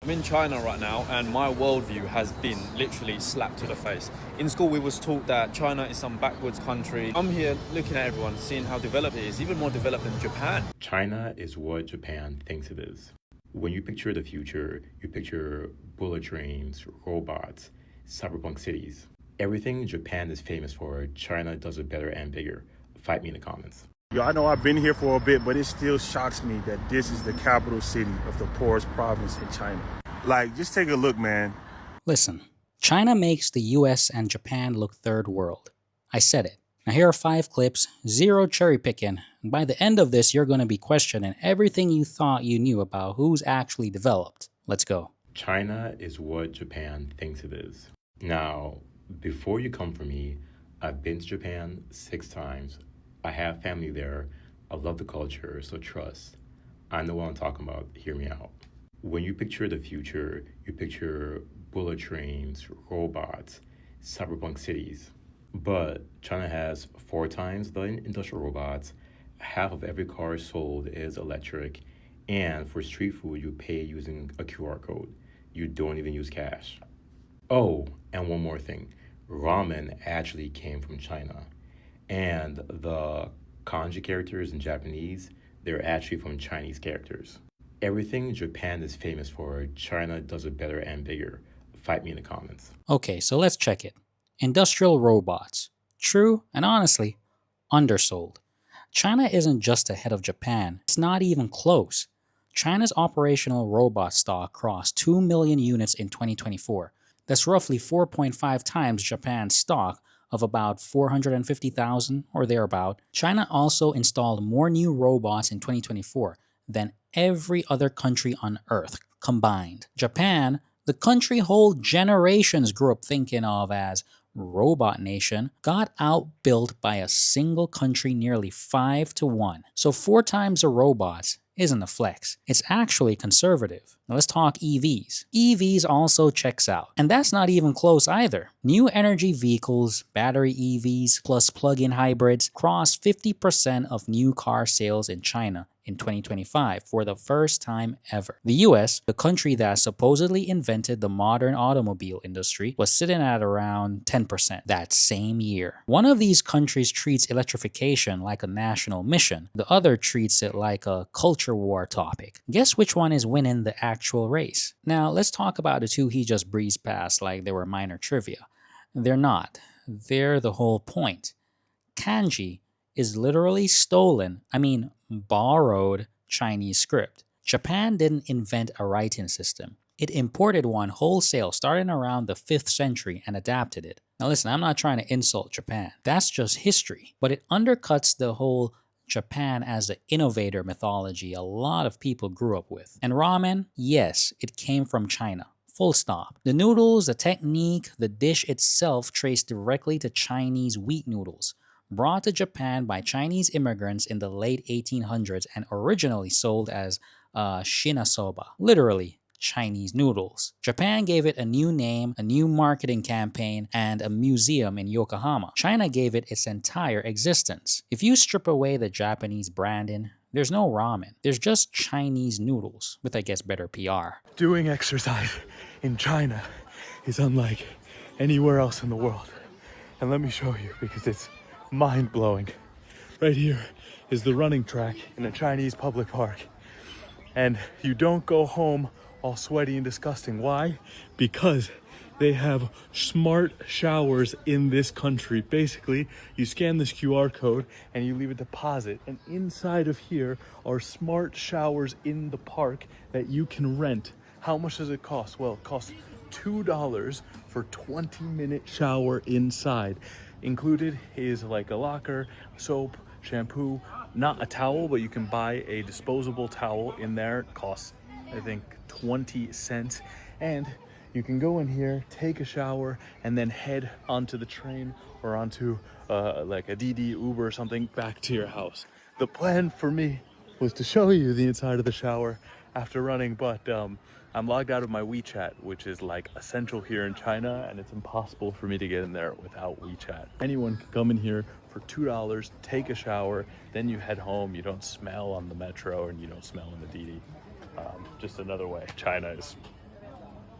I'm in China right now and my worldview has been literally slapped to the face. In school we was taught that China is some backwards country. I'm here looking at everyone, seeing how developed it is, even more developed than Japan. China is what Japan thinks it is. When you picture the future, you picture bullet trains, robots, cyberpunk cities. Everything Japan is famous for, China does it better and bigger. Fight me in the comments. Yo, I know I've been here for a bit, but it still shocks me that this is the capital city of the poorest province in China. Like, just take a look, man. Listen, China makes the US and Japan look third world. I said it. Now here are 5 clips, 0 cherry picking, and by the end of this you're going to be questioning everything you thought you knew about who's actually developed. Let's go. China is what Japan thinks it is. Now, before you come for me, I've been to Japan 6 times. I have family there. I love the culture, so trust. I know what I'm talking about. Hear me out. When you picture the future, you picture bullet trains, robots, cyberpunk cities. But China has 4 times the industrial robots. Half of every car sold is electric. And for street food, you pay using a QR code. You don't even use cash. Oh, and one more thing. Ramen actually came from China. And the kanji characters in Japanese, they're actually from Chinese characters. Everything Japan is famous for, China does it better and bigger. Fight me in the comments. Okay, so let's check it. Industrial robots. True, and honestly, undersold. China isn't just ahead of Japan. It's not even close. China's operational robot stock crossed 2 million units in 2024. That's roughly 4.5 times Japan's stock of about 450,000 or thereabout. China also installed more new robots in 2024 than every other country on Earth combined. Japan, the country whole generations grew up thinking of as robot nation, got outbuilt by a single country nearly 5-1. So 4 times the robots isn't a flex. It's actually conservative. Now let's talk EVs. EVs also checks out. And that's not even close either. New energy vehicles, battery EVs, plus plug-in hybrids crossed 50% of new car sales in China in 2025 for the first time ever. The US, the country that supposedly invented the modern automobile industry, was sitting at around 10% that same year. One of these countries treats electrification like a national mission. The other treats it like a culture war topic. Guess which one is winning the actual race? Now, let's talk about the 2 he just breezed past like they were minor trivia. They're not. They're the whole point. Kanji is literally borrowed Chinese script. Japan didn't invent a writing system. It imported one wholesale starting around the 5th century and adapted it. Now listen, I'm not trying to insult Japan. That's just history. But it undercuts the whole Japan as the innovator mythology a lot of people grew up with. And ramen, yes, it came from China. Full stop. The noodles, the technique, the dish itself traced directly to Chinese wheat noodles, brought to Japan by Chinese immigrants in the late 1800s and originally sold as shinasoba, literally Chinese noodles. Japan gave it a new name, a new marketing campaign, and a museum in Yokohama. China gave it its entire existence. If you strip away the Japanese branding, there's no ramen. There's just Chinese noodles with, I guess, better PR. Doing exercise in China is unlike anywhere else in the world. And let me show you, because it's mind-blowing. Right here is the running track in a Chinese public park. And you don't go home all sweaty and disgusting. Why? Because they have smart showers in this country. Basically, you scan this QR code and you leave a deposit. And inside of here are smart showers in the park that you can rent. How much does it cost? Well, it costs $2 for 20-minute shower inside. Included is like a locker, soap, shampoo, not a towel, but you can buy a disposable towel in there. It costs, I think, 20 cents. And you can go in here, take a shower, and then head onto the train or onto like a DD Uber or something back to your house. The plan for me was to show you the inside of the shower after running, but I'm logged out of my WeChat, which is like essential here in China, and it's impossible for me to get in there without WeChat. Anyone can come in here for $2, take a shower, then you head home. You don't smell on the metro and you don't smell in the DD. Just another way. China is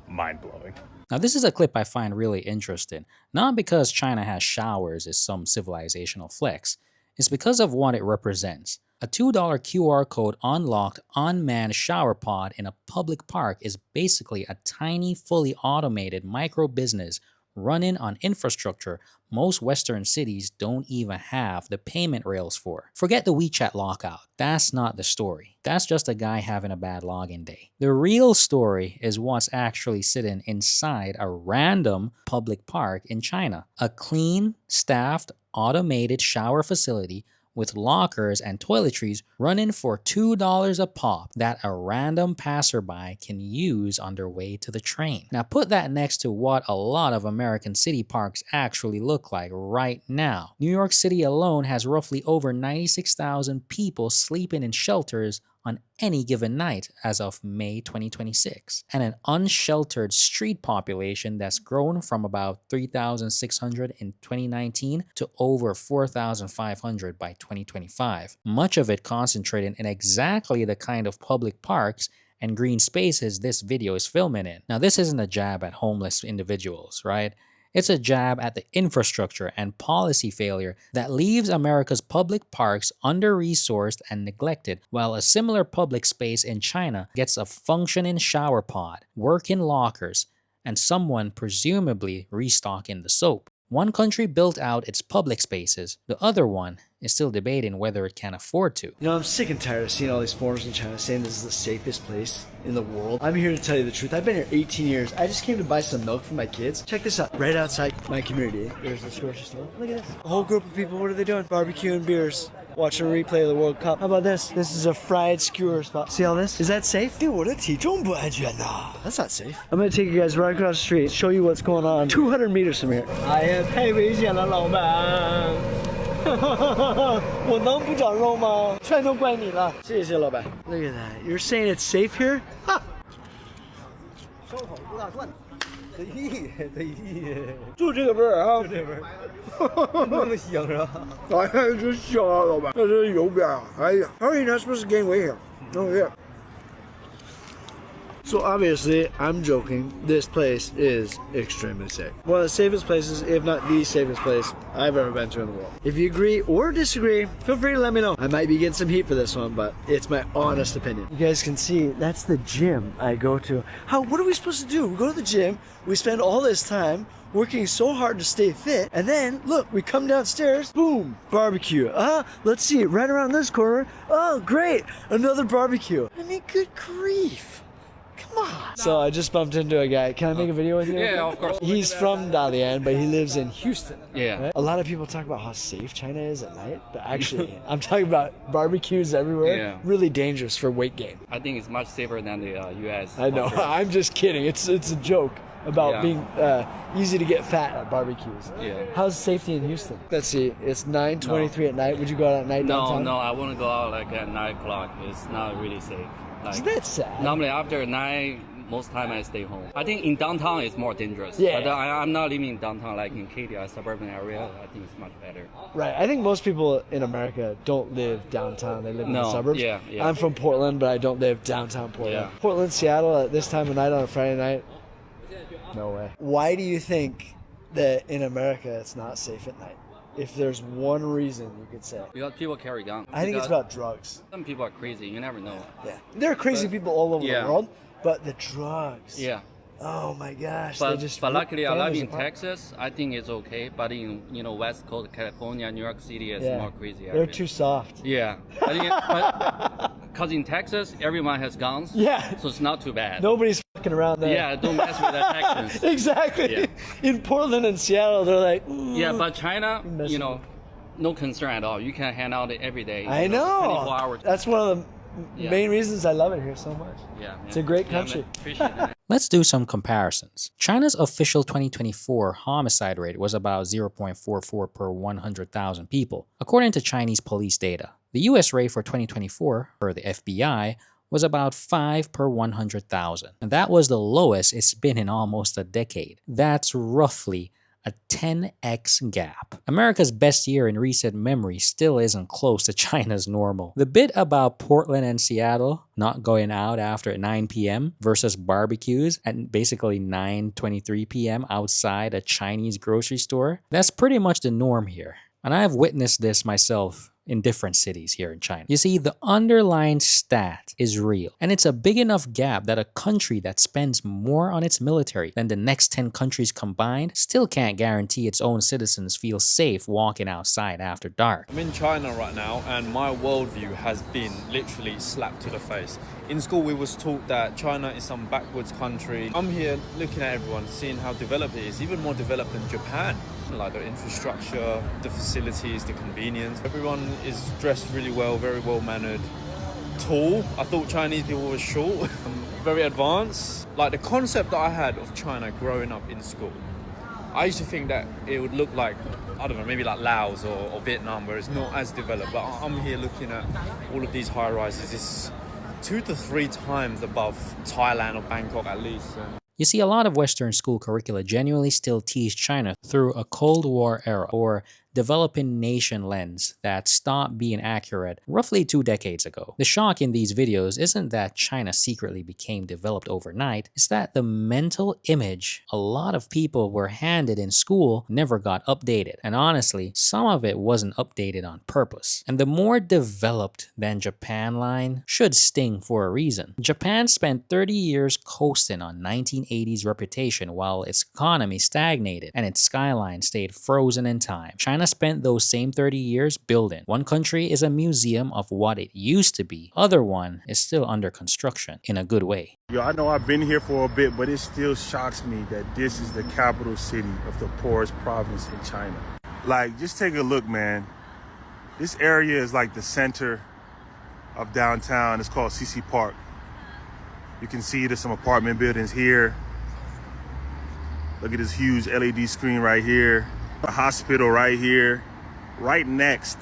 mind-blowing. Now, this is a clip I find really interesting, not because China has showers is some civilizational flex, it's because of what it represents. A $2 QR code unlocked unmanned shower pod in a public park is basically a tiny, fully automated micro business running on infrastructure most Western cities don't even have the payment rails for. Forget the WeChat lockout. That's not the story. That's just a guy having a bad login day. The real story is what's actually sitting inside a random public park in China. A clean, staffed, automated shower facility with lockers and toiletries running for $2 a pop that a random passerby can use on their way to the train. Now put that next to what a lot of American city parks actually look like right now. New York City alone has roughly over 96,000 people sleeping in shelters on any given night as of May 2026, and an unsheltered street population that's grown from about 3,600 in 2019 to over 4,500 by 2025. Much of it concentrated in exactly the kind of public parks and green spaces this video is filming in. Now, this isn't a jab at homeless individuals, right? It's a jab at the infrastructure and policy failure that leaves America's public parks under-resourced and neglected, while a similar public space in China gets a functioning shower pod, working lockers, and someone presumably restocking the soap. One country built out its public spaces, the other one is still debating whether it can afford to. You know, I'm sick and tired of seeing all these foreigners in China saying this is the safest place in the world. I'm here to tell you the truth. I've been here 18 years. I just came to buy some milk for my kids. Check this out. Right outside my community, there's this grocery store. Look at this. A whole group of people, what are they doing? Barbecuing beers. Watching a replay of the World Cup. How about this? This is a fried skewer spot. See all this? Is that safe? Dude, that's not safe. I'm gonna take you guys right across the street, show you what's going on 200 meters from here. 哎呀，太危险了，老板。我能不长肉吗？全都怪你了。谢谢老板。Look at that. You're saying it's safe here? 哈。烧烤不大蒜。得意，就这个味儿啊，就这味儿，那么香是吧？哎呀，真香啊，老板，这是油边啊！哎呀，how are you not supposed to gain weight here? Oh yeah. So obviously, I'm joking. This place is extremely safe. One of the safest places, if not the safest place I've ever been to in the world. If you agree or disagree, feel free to let me know. I might be getting some heat for this one, but it's my honest opinion. You guys can see, that's the gym I go to. What are we supposed to do? We go to the gym, we spend all this time working so hard to stay fit, and then, look, we come downstairs, boom, barbecue. Let's see, right around this corner. Oh, great, another barbecue. I mean, good grief. Come on. So I just bumped into a guy. Can I make a video with you? Yeah, of course. He's from Dalian, but he lives in Houston. Yeah. Right? A lot of people talk about how safe China is at night, but actually, I'm talking about barbecues everywhere. Yeah. Really dangerous for weight gain. I think it's much safer than the U.S. I know. I'm just kidding. It's a joke about being easy to get fat at barbecues. Yeah. How's safety in Houston? Let's see. It's 9:23 at night. Would you go out at night downtown? No, I want to go out like at 9 o'clock. It's not really safe. Like, Isn't that sad? normally after 9, most time I stay home. I think in downtown it's more dangerous. Yeah. But I'm not living in downtown like in Katy, a suburban area. I think it's much better. Right. I think most people in America don't live downtown. They live in the suburbs. Yeah. I'm from Portland, but I don't live downtown Portland. Yeah. Portland, Seattle at this time of night on a Friday night? No way. Why do you think that in America it's not safe at night? If there's one reason you could say. Because people carry guns. I think it's about drugs. Some people are crazy. You never know. Yeah. There are crazy people all over the Yeah. world, but the drugs. Yeah. Oh my gosh. But, they just but luckily I live families in apart. Texas. I think it's okay. But in West Coast, California, New York City is more crazy. They're area. too soft. Yeah. Because in Texas, everyone has guns. Yeah. So it's not too bad. Nobody's fucking around there. Yeah, don't mess with the Texans. Exactly. Yeah. In Portland and Seattle, they're like, Yeah, but China, messing no concern at all. You can hang out every day. I know. 24 hours. That's one of the main reasons I love it here so much. Yeah. It's a great country. Man, appreciate that. Let's do some comparisons. China's official 2024 homicide rate was about 0.44 per 100,000 people. According to Chinese police data, the US rate for 2024, per the FBI, was about 5 per 100,000. And that was the lowest it's been in almost a decade. That's roughly a 10x gap. America's best year in recent memory still isn't close to China's normal. The bit about Portland and Seattle not going out after 9 p.m. versus barbecues at basically 9:23 p.m. outside a Chinese grocery store, that's pretty much the norm here. And I have witnessed this myself in different cities here in China. You see, the underlying stat is real, and it's a big enough gap that a country that spends more on its military than the next 10 countries combined still can't guarantee its own citizens feel safe walking outside after dark. I'm in China right now, and my worldview has been literally slapped to the face. In school, we was taught that China is some backwards country. I'm here looking at everyone, seeing how developed it is, even more developed than Japan. Like the infrastructure, the facilities, the convenience. Everyone is dressed really well, very well mannered, tall. I thought Chinese people were short, very advanced. Like the concept that I had of China growing up in school, I used to think that it would look like, I don't know, maybe like Laos or Vietnam, where it's not as developed. But I'm here looking at all of these high rises. It's 2 to 3 times above Thailand or Bangkok at least. You see, a lot of Western school curricula genuinely still teach China through a Cold War era or developing nation lens that stopped being accurate roughly 2 decades ago. The shock in these videos isn't that China secretly became developed overnight, it's that the mental image a lot of people were handed in school never got updated. And honestly, some of it wasn't updated on purpose. And the more developed than Japan line should sting for a reason. Japan spent 30 years coasting on 1980s reputation while its economy stagnated and its skyline stayed frozen in time. China spent those same 30 years building. One country is a museum of what it used to be. Other one is still under construction in a good way. Yo, I know I've been here for a bit, but it still shocks me that this is the capital city of the poorest province in China. Like, just take a look, man. This area is like the center of downtown. It's called CC Park. You can see there's some apartment buildings here. Look at this huge LED screen right here. A hospital right here, right next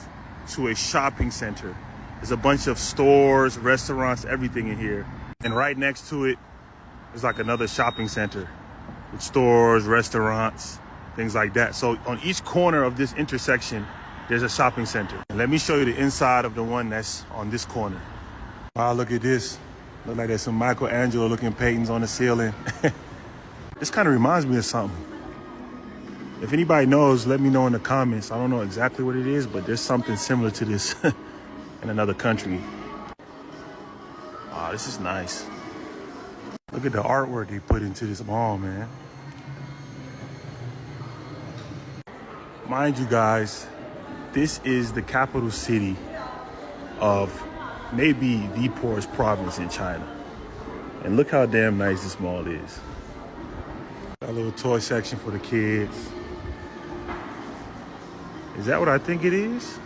to a shopping center. There's a bunch of stores, restaurants, everything in here. And right next to it is like another shopping center with stores, restaurants, things like that. So on each corner of this intersection, there's a shopping center. And let me show you the inside of the one that's on this corner. Wow, look at this. Look like there's some Michelangelo looking paintings on the ceiling. This kind of reminds me of something. If anybody knows, let me know in the comments. I don't know exactly what it is, but there's something similar to this in another country. Wow, this is nice. Look at the artwork they put into this mall, man. Mind you guys, this is the capital city of maybe the poorest province in China. And look how damn nice this mall is. Got a little toy section for the kids. Is that what I think it is?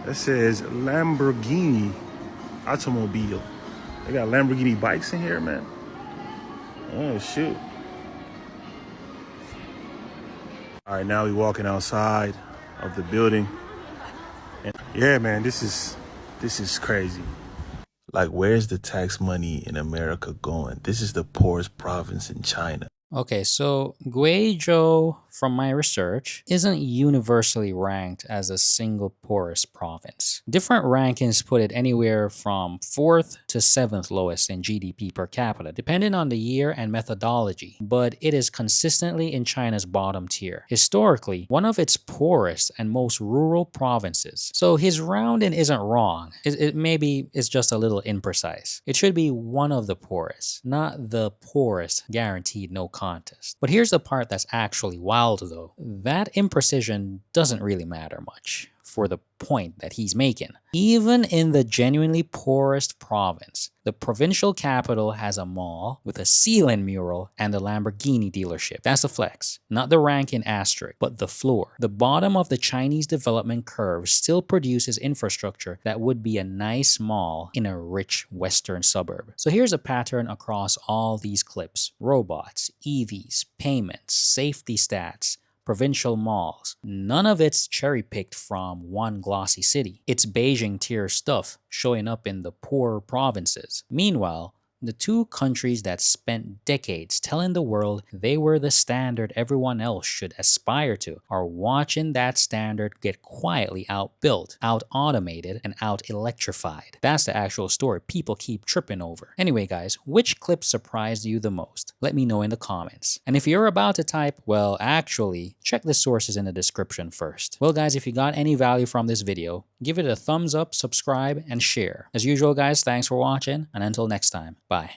That says Lamborghini automobile. They got Lamborghini bikes in here, man. Oh, shoot. All right, now we're walking outside of the building. And yeah, man, this is crazy. Like, where's the tax money in America going? This is the poorest province in China. Okay, so Guizhou, from my research, isn't universally ranked as a single poorest province. Different rankings put it anywhere from 4th to 7th lowest in GDP per capita, depending on the year and methodology, but it is consistently in China's bottom tier. Historically, one of its poorest and most rural provinces. So his rounding isn't wrong. It maybe is just a little imprecise. It should be one of the poorest, not the poorest, guaranteed no contest. But here's the part that's actually wild though. That imprecision doesn't really matter much for the point that he's making. Even in the genuinely poorest province, the provincial capital has a mall with a ceiling mural and a Lamborghini dealership. That's a flex. Not the ranking asterisk, but the floor. The bottom of the Chinese development curve still produces infrastructure that would be a nice mall in a rich western suburb. So here's a pattern across all these clips. Robots, EVs, payments, safety stats, provincial malls. None of it's cherry-picked from one glossy city. It's Beijing tier stuff showing up in the poorer provinces. Meanwhile, The two countries that spent decades telling the world they were the standard everyone else should aspire to are watching that standard get quietly outbuilt, out-automated, and out-electrified. That's the actual story people keep tripping over. Anyway guys, which clip surprised you the most? Let me know in the comments. And if you're about to type, well actually, check the sources in the description first. Well guys, if you got any value from this video, give it a thumbs up, subscribe, and share. As usual guys, thanks for watching, and until next time, bye.